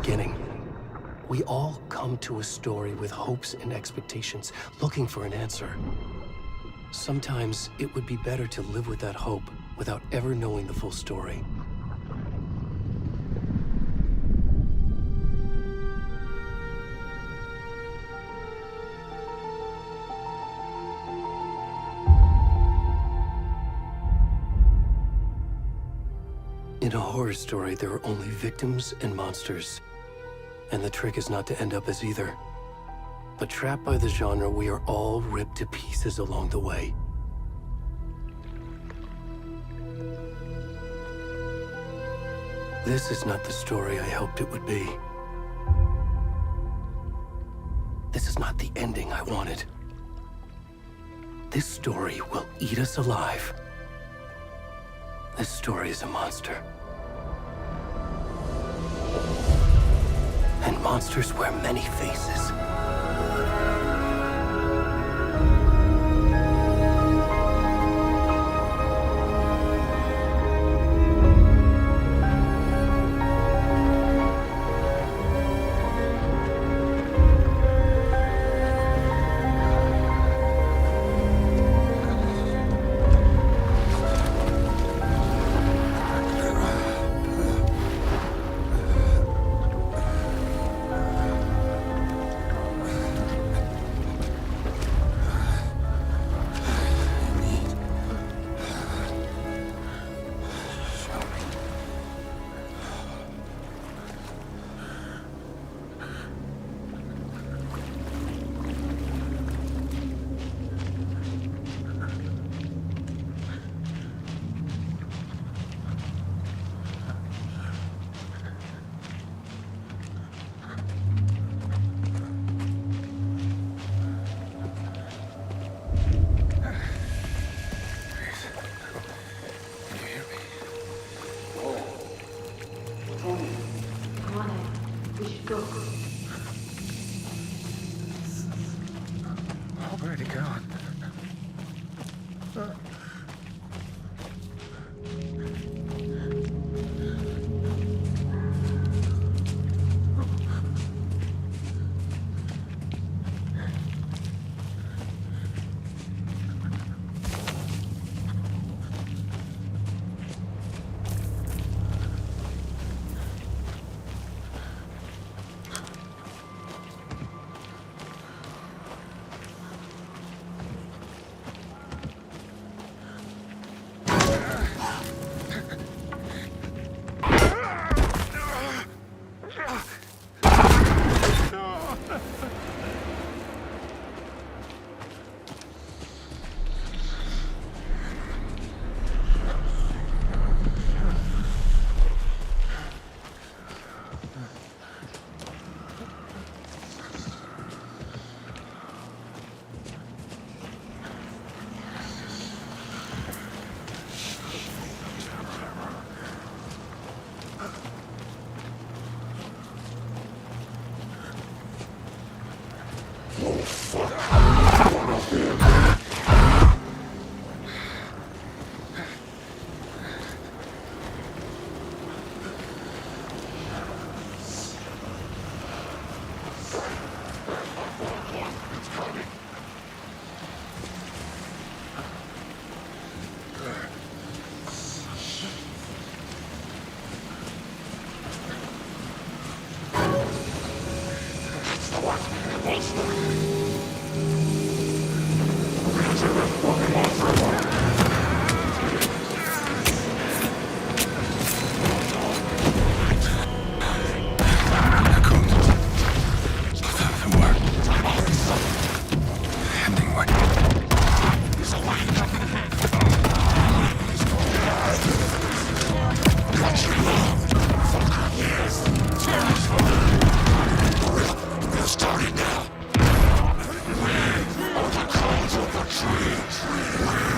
beginning. We all come to a story with hopes and expectations, looking for an answer. Sometimes it would be better to live with that hope without ever knowing the full story. In a horror story, there are only victims and monsters. And the trick is not to end up as either. But trapped by the genre, we are all ripped to pieces along the way. This is not the story I hoped it would be. This is not the ending I wanted. This story will eat us alive. This story is a monster. And monsters wear many faces. Where'd he go? Starting now. All the calls of the trees.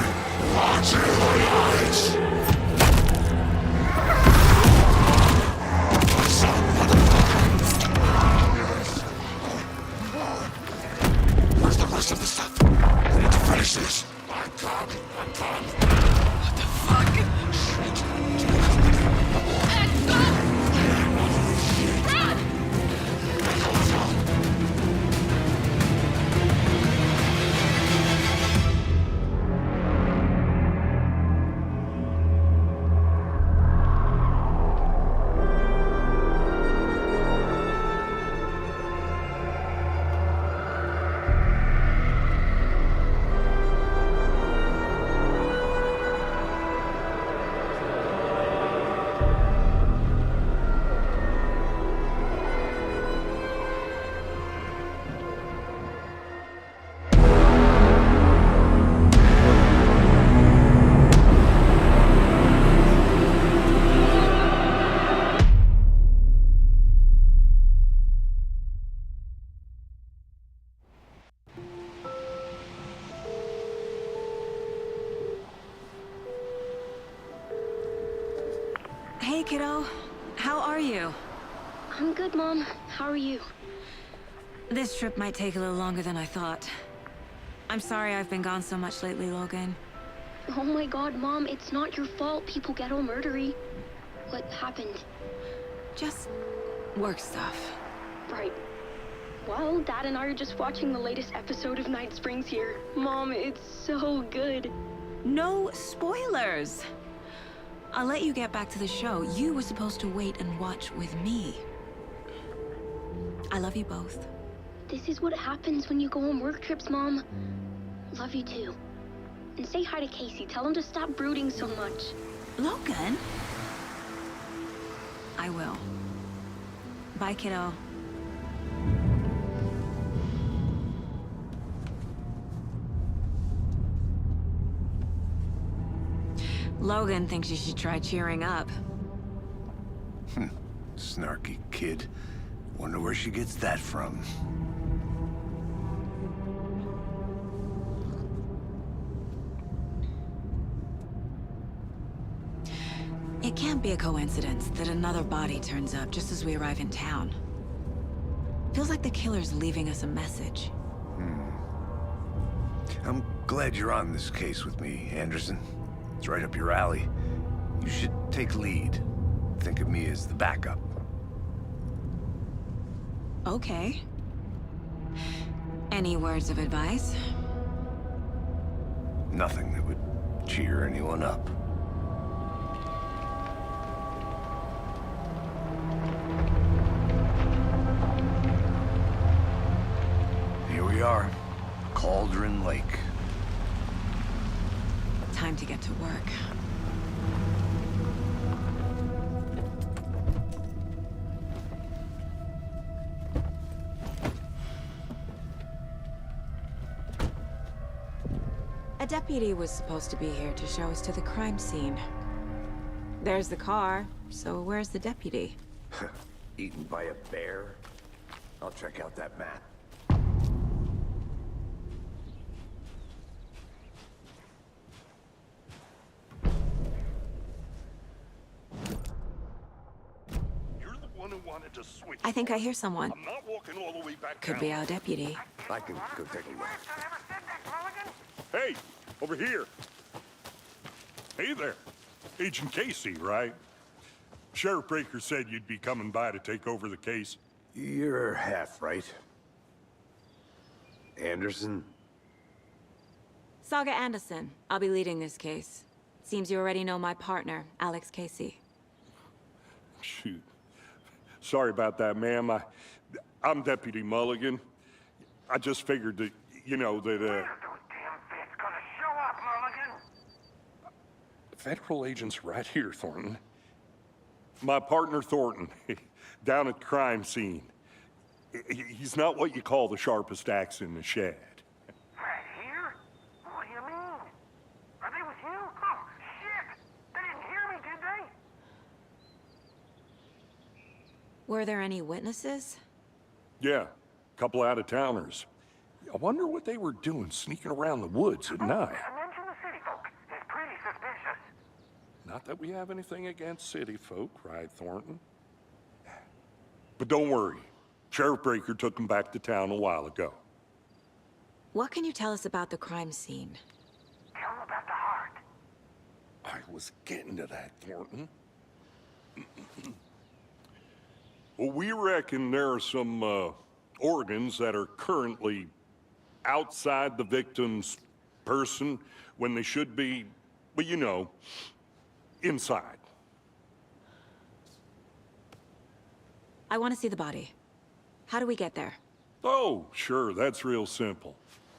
kiddo. How are you? I'm good, Mom. How are you? This trip might take a little longer than I thought. I'm sorry I've been gone so much lately, Logan. Oh my god, Mom, it's not your fault people get all murdery. What happened? Just work stuff. Right. Well, Dad and I are just watching the latest episode of Night Springs here. Mom, it's so good. No spoilers! I'll let you get back to the show. You were supposed to wait and watch with me. I love you both. This is what happens when you go on work trips, Mom. Love you too. And say hi to Casey. Tell him to stop brooding so much. Logan? I will. Bye, kiddo. Logan thinks you should try cheering up. Snarky kid. Wonder where she gets that from. It can't be a coincidence that another body turns up just as we arrive in town. Feels like the killer's leaving us a message. I'm glad you're on this case with me, Anderson. It's right up your alley. You should take lead. Think of me as the backup. Okay. Any words of advice? Nothing that would cheer anyone up. Here we are. Cauldron Lake. Time to get to work. A deputy was supposed to be here to show us to the crime scene. There's the car, so where's the deputy? Eaten by a bear? I'll check out that map. Wanted to switch. I think I hear someone. I'm not walking all the way back Could down. be our deputy. I can go take a look. Hey, over here. Hey there. Agent Casey, right? Sheriff Breaker said you'd be coming by to take over the case. You're half right. Anderson? Saga Anderson. I'll be leading this case. Seems you already know my partner, Alex Casey. Shoot. Sorry about that, ma'am. I'm Deputy Mulligan. I just figured that, you know, that, When are those damn feds gonna show up, Mulligan? federal agent's right here, Thornton. My partner, Thornton, down at the crime scene. He's not what you call the sharpest axe in the shed. Right here? What do you mean? Are they with you? Oh, shit! They didn't hear me, did they? Were there any witnesses? Yeah, a couple out-of-towners. I wonder what they were doing sneaking around the woods at night. Mention the city folk. It's pretty suspicious. Not that we have anything against city folk, right, Thornton? But don't worry. Sheriff Breaker took them back to town a while ago. What can you tell us about the crime scene? Tell them about the heart. I was getting to that, Thornton. Well, we reckon there are some organs that are currently outside the victim's person when they should be, well, you know, inside. I want to see the body. How do we get there? Oh, sure, that's real simple.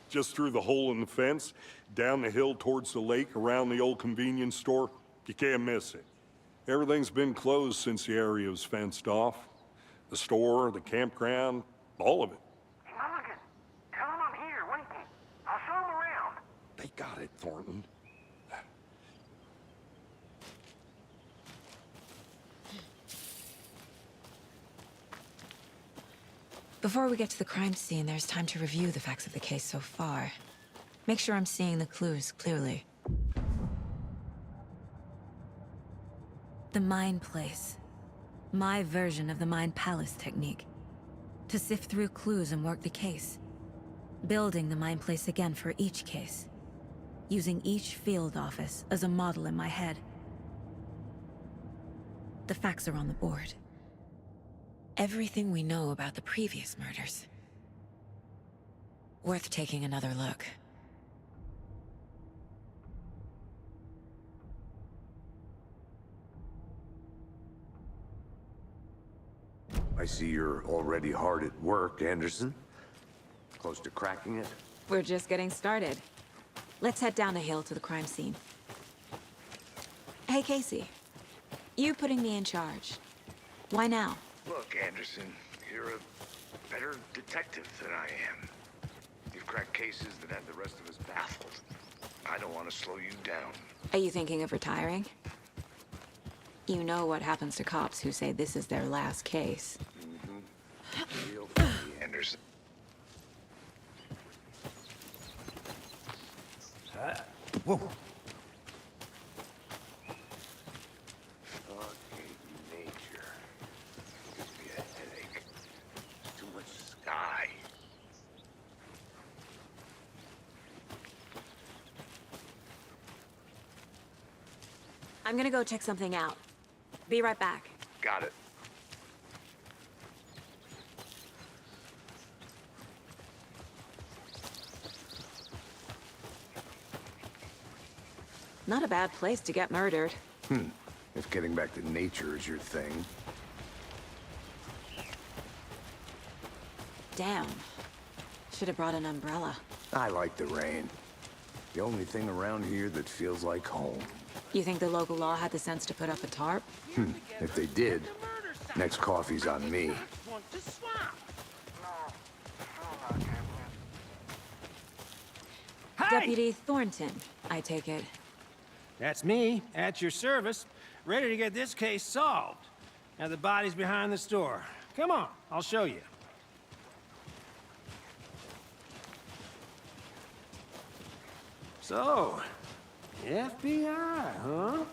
Just through the hole in the fence, down the hill towards the lake, around the old convenience store. You can't miss it. Everything's been closed since the area was fenced off. The store, the campground, all of it. Hey, Mulligan, tell them I'm here waiting. I'll show them around. They got it, Thornton. Before we get to the crime scene, there's time to review the facts of the case so far. Make sure I'm seeing the clues clearly. The Mind Place. My version of the Mind Palace technique. To sift through clues and work the case. Building the Mind Place again for each case. Using each field office as a model in my head. The facts are on the board. Everything we know about the previous murders. Worth taking another look. I see you're already hard at work, Anderson. Close to cracking it? We're just getting started. Let's head down the hill to the crime scene. Hey, Casey. You putting me in charge. Why now? Look, Anderson, you're a better detective than I am. You've cracked cases that have the rest of us baffled. I don't want to slow you down. Are you thinking of retiring? You know what happens to cops who say this is their last case. Real funny, Anderson. Whoa. Fucking nature. Gives me a headache. Too much sky. I'm gonna go check something out. Be right back. Got it. Not a bad place to get murdered. If getting back to nature is your thing. Damn. Should have brought an umbrella. I like the rain. The only thing around here that feels like home. You think the local law had the sense to put up a tarp? If they did, next coffee's on me. Deputy Thornton, I take it. That's me, at your service, ready to get this case solved. Now the body's behind the store. Come on, I'll show you. So, FBI, huh?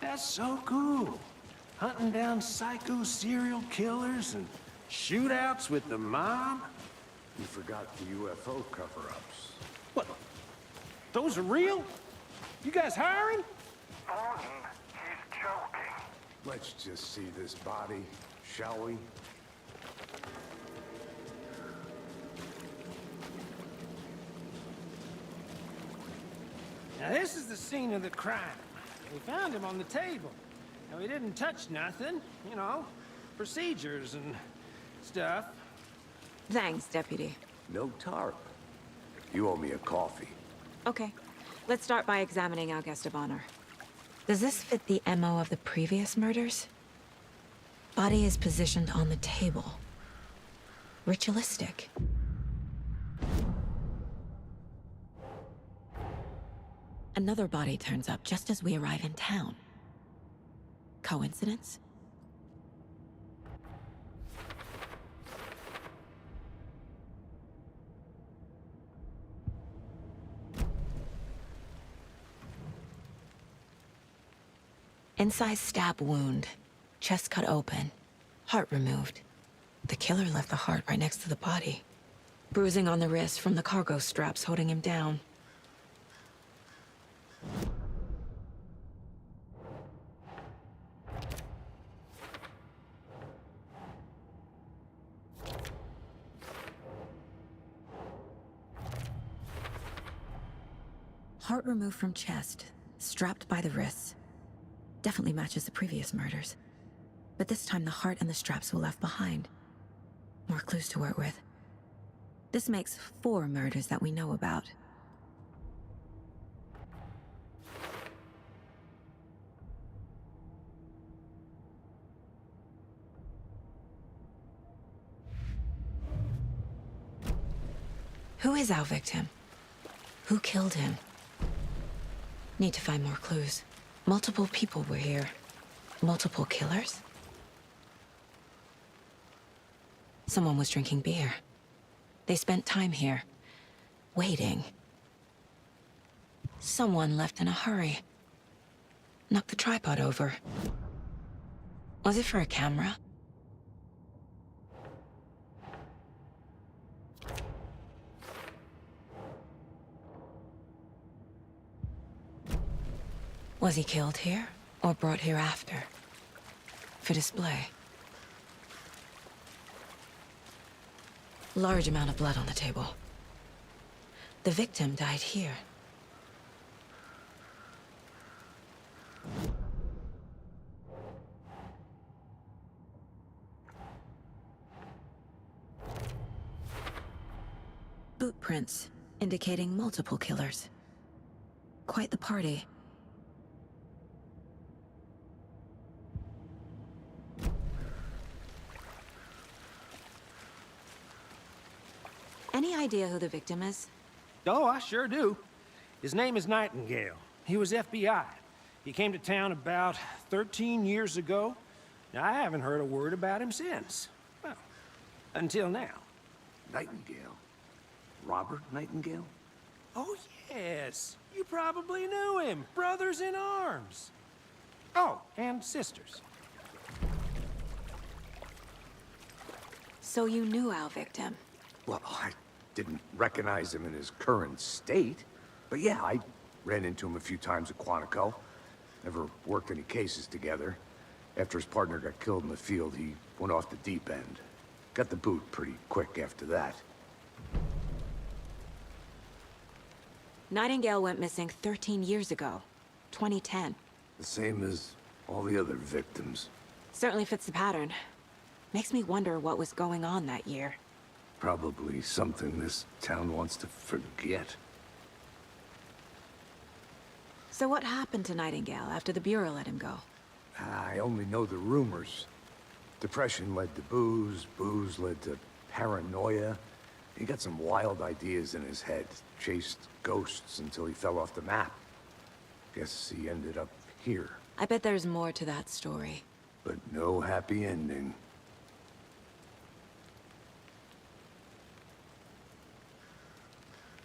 That's so cool. Hunting down psycho serial killers and shootouts with the mob. You forgot the UFO cover-ups. What? Those are real? You guys hiring? Thornton, he's joking. Let's just see this body, shall we? Now this is the scene of the crime. We found him on the table. Now he didn't touch nothing, you know, procedures and stuff. Thanks, Deputy. No tarp. You owe me a coffee. Okay. Let's start by examining our guest of honor. Does this fit the MO of the previous murders? Body is positioned on the table. Ritualistic. Another body turns up just as we arrive in town. Coincidence? Inside stab wound, chest cut open, heart removed. The killer left the heart right next to the body. Bruising on the wrist from the cargo straps holding him down. Heart removed from chest, strapped by the wrists. Definitely matches the previous murders. But this time the heart and the straps were left behind. More clues to work with. This makes 4 murders that we know about. Who is our victim? Who killed him? Need to find more clues. Multiple people were here. Multiple killers? Someone was drinking beer. They spent time here, waiting. Someone left in a hurry. knocked the tripod over. Was it for a camera? Was he killed here, or brought here after? For display. Large amount of blood on the table. The victim died here. Boot prints, indicating multiple killers. Quite the party. Any idea who the victim is? Oh, I sure do. His name is Nightingale. He was FBI. He came to town about 13 years ago. Now, I haven't heard a word about him since. Well, until now. Nightingale? Robert Nightingale? Oh, yes. You probably knew him. Brothers in arms. Oh, and sisters. So you knew our victim? Well, I didn't recognize him in his current state. But yeah, I ran into him a few times at Quantico. Never worked any cases together. After his partner got killed in the field, he went off the deep end. Got the boot pretty quick after that. Nightingale went missing 13 years ago. 2010. The same as all the other victims. Certainly fits the pattern. Makes me wonder what was going on that year. Probably something this town wants to forget. So what happened to Nightingale after the Bureau let him go? I only know the rumors. Depression led to booze, booze led to paranoia. He got some wild ideas in his head, chased ghosts until he fell off the map. Guess he ended up here, I bet there's more to that story. but no happy ending.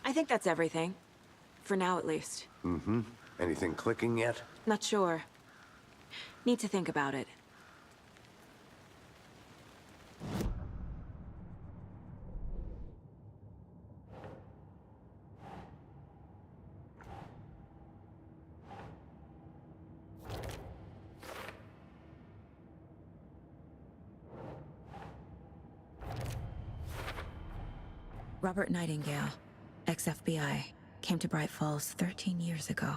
I think that's everything. For now, at least. Mm-hmm. Anything clicking yet? Not sure. Need to think about it. Robert Nightingale, ex-FBI, came to Bright Falls 13 years ago.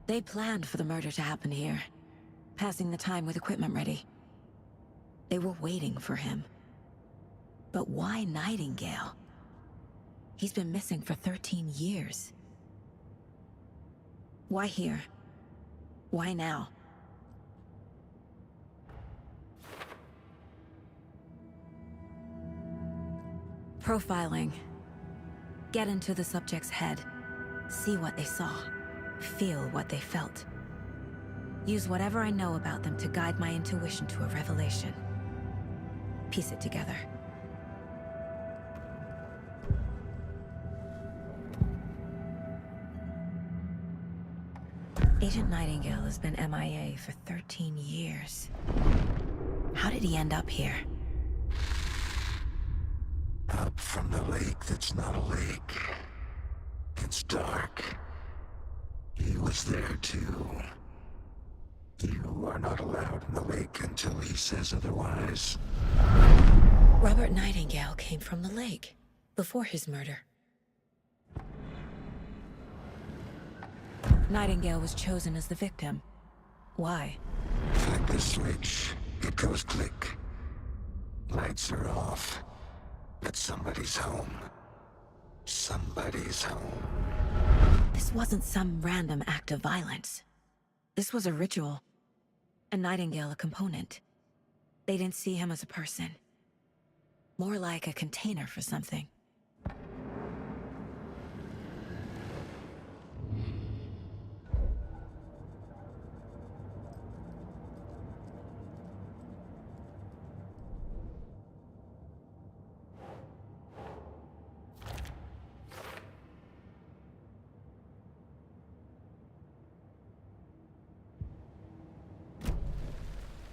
They planned for the murder to happen here, passing the time with equipment ready. They were waiting for him. But why Nightingale? He's been missing for 13 years. Why here? Why now? Profiling. Get into the subject's head. See what they saw. Feel what they felt. Use whatever I know about them to guide my intuition to a revelation. Piece it together. Agent Nightingale has been MIA for 13 years. How did he end up here? Up from the lake that's not a lake. It's dark. He was there too. You are not allowed in the lake until he says otherwise. Robert Nightingale came from the lake, before his murder. Nightingale was chosen as the victim. Why? Flick the switch, it goes click. Lights are off. But somebody's home. Somebody's home. This wasn't some random act of violence. This was a ritual. And Nightingale a component. They didn't see him as a person. More like a container for something.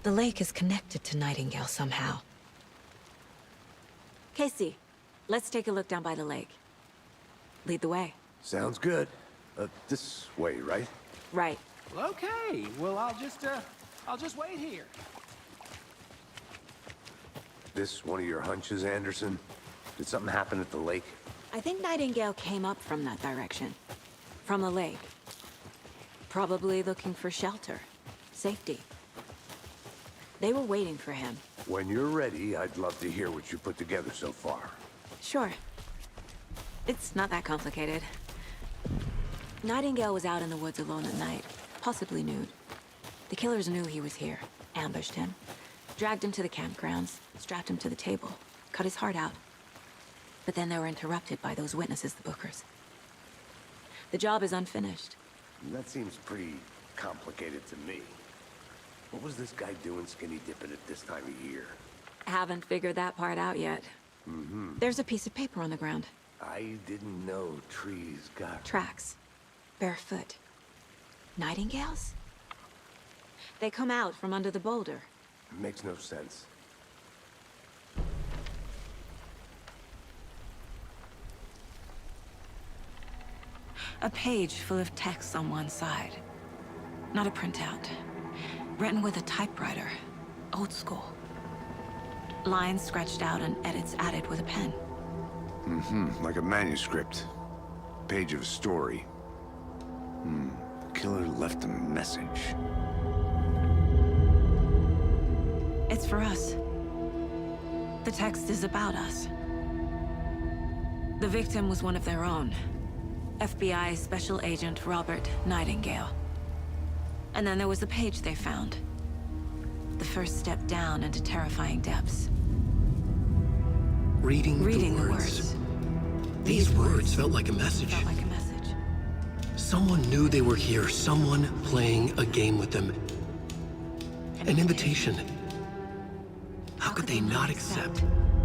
The lake is connected to Nightingale somehow. Casey, let's take a look down by the lake. Lead the way. Sounds good. This way, right? Right. Well, okay. Well, I'll just wait here. This one of your hunches, Anderson? Did something happen at the lake? I think Nightingale came up from that direction. From the lake. Probably looking for shelter. Safety. They were waiting for him. When you're ready, I'd love to hear what you put together so far. Sure. It's not that complicated. Nightingale was out in the woods alone at night, possibly nude. The killers knew he was here, ambushed him, dragged him to the campgrounds, strapped him to the table, cut his heart out. But then they were interrupted by those witnesses, the Bookers. The job is unfinished. That seems pretty complicated to me. What was this guy doing skinny dipping at this time of year? Haven't figured that part out yet. There's a piece of paper on the ground. I didn't know trees got... Tracks. Barefoot. Nightingales? They come out from under the boulder. Makes no sense. A page full of text on one side. Not a printout. Written with a typewriter. Old school. Lines scratched out and edits added with a pen. Like a manuscript. Page of a story. Killer left a message. It's for us. The text is about us. The victim was one of their own. FBI Special Agent Robert Nightingale. And then there was the page they found. The first step down into terrifying depths. Reading the words. These words felt like a message. Felt like a message. Someone knew they were here, someone playing a game with them. An invitation. How could they not accept,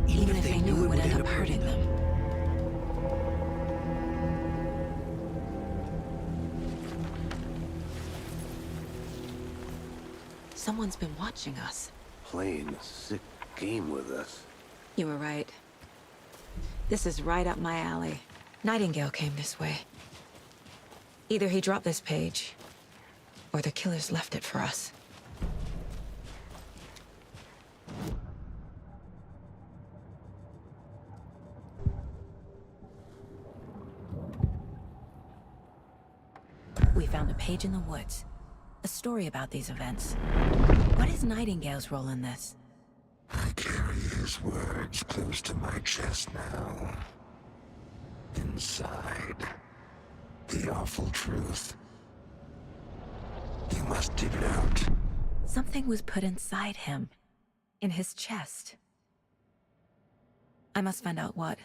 even if they knew it would end up hurting them? Someone's been watching us. Playing a sick game with us. You were right. This is right up my alley. Nightingale came this way. Either he dropped this page, or the killers left it for us. We found a page in the woods. A story about these events. What is Nightingale's role in this? I carry his words close to my chest now. Inside, the awful truth. You must dig it out. Something was put inside him. In his chest. I must find out what.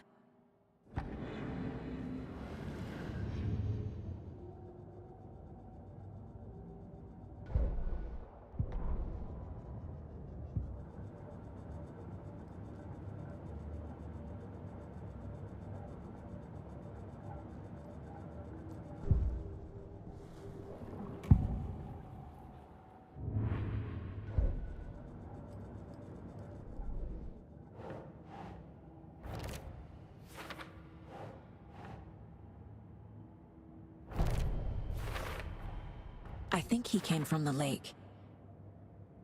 I think he came from the lake.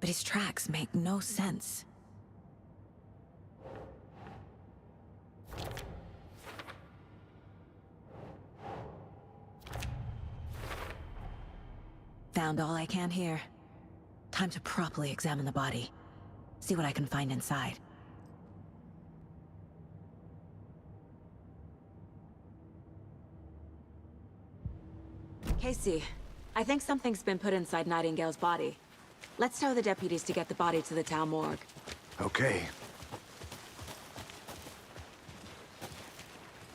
But his tracks make no sense. Found all I can here. Time to properly examine the body. See what I can find inside. Casey, I think something's been put inside Nightingale's body. Let's tell the deputies to get the body to the town morgue. Okay.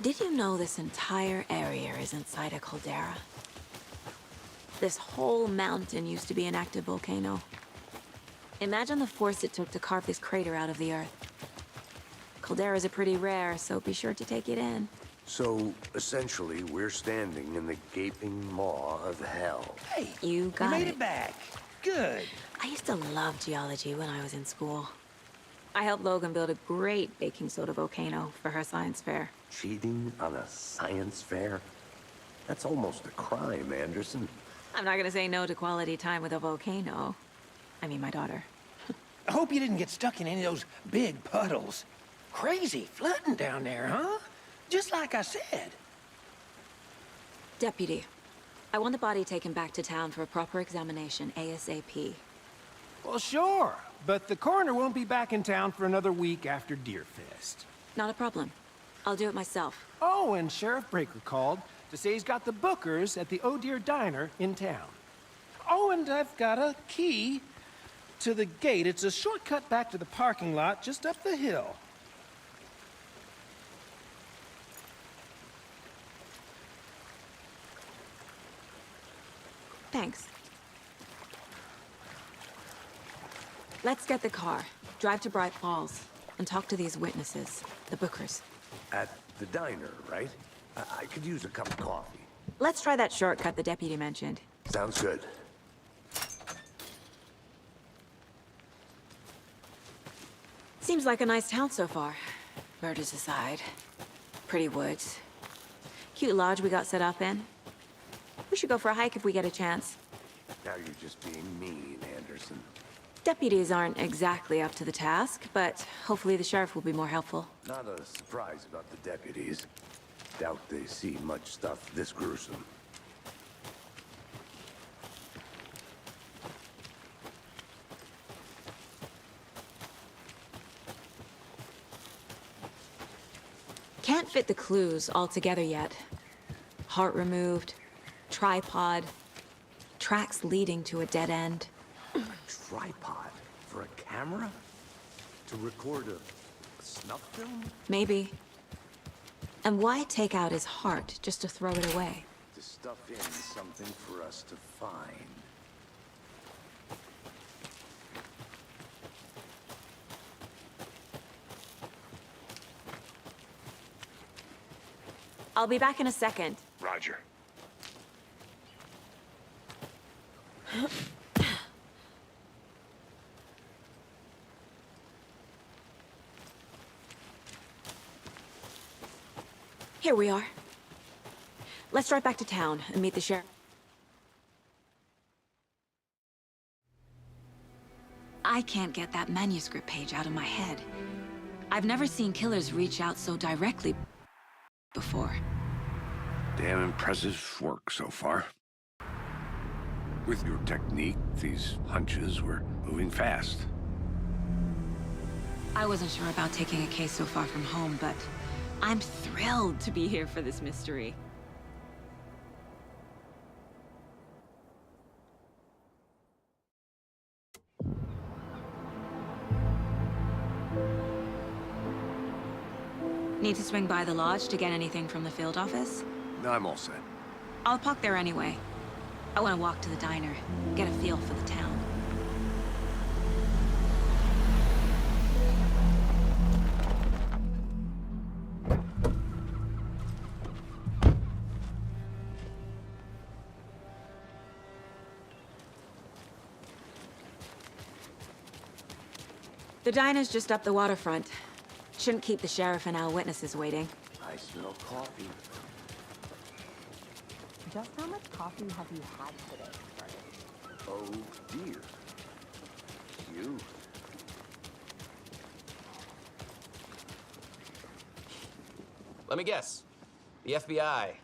Did you know this entire area is inside a caldera? This whole mountain used to be an active volcano. Imagine the force it took to carve this crater out of the earth. Calderas are pretty rare, so be sure to take it in. So, essentially, we're standing in the gaping maw of hell. Hey, You got made it. it back. Good. I used to love geology when I was in school. I helped Logan build a great baking soda volcano for her science fair. Cheating on a science fair? That's almost a crime, Anderson. I'm not gonna say no to quality time with a volcano. I mean, my daughter. I hope you didn't get stuck in any of those big puddles. Crazy flooding down there, huh? Just like I said. Deputy, I want the body taken back to town for a proper examination, ASAP. Well, sure. But the coroner won't be back in town for another week after Deerfest. Not a problem. I'll do it myself. Oh, and Sheriff Breaker called to say he's got the bookers at the Oh Dear Diner in town. Oh, and I've got a key to the gate. It's a shortcut back to the parking lot just up the hill. Thanks. Let's get the car, drive to Bright Falls, and talk to these witnesses, the bookers. At the diner, right? I could use a cup of coffee. Let's try that shortcut the deputy mentioned. Sounds good. Seems like a nice town so far. Murders aside. Pretty woods. Cute lodge we got set up in. We should go for a hike if we get a chance. Now you're just being mean, Anderson. Deputies aren't exactly up to the task, but hopefully the sheriff will be more helpful. Not a surprise about the deputies. Doubt they see much stuff this gruesome. Can't fit the clues all together yet. Heart removed, tripod, tracks leading to a dead end. Tripod? For a camera? To record a snuff film? Maybe. And why take out his heart just to throw it away? To stuff in something for us to find. I'll be back in a second. Roger. Here we are. Let's drive back to town and meet the sheriff. I can't get that manuscript page out of my head. I've never seen killers reach out so directly before. Damn impressive work so far. With your technique, these hunches were moving fast. I wasn't sure about taking a case so far from home, but I'm thrilled to be here for this mystery. Need to swing by the lodge to get anything from the field office? I'm all set. I'll park there anyway. I want to walk to the diner, get a feel for the town. The diner's just up the waterfront. Shouldn't keep the sheriff and our witnesses waiting. I smell coffee. Just how much coffee have you had today, Curtis? Oh dear. You. Let me guess. The FBI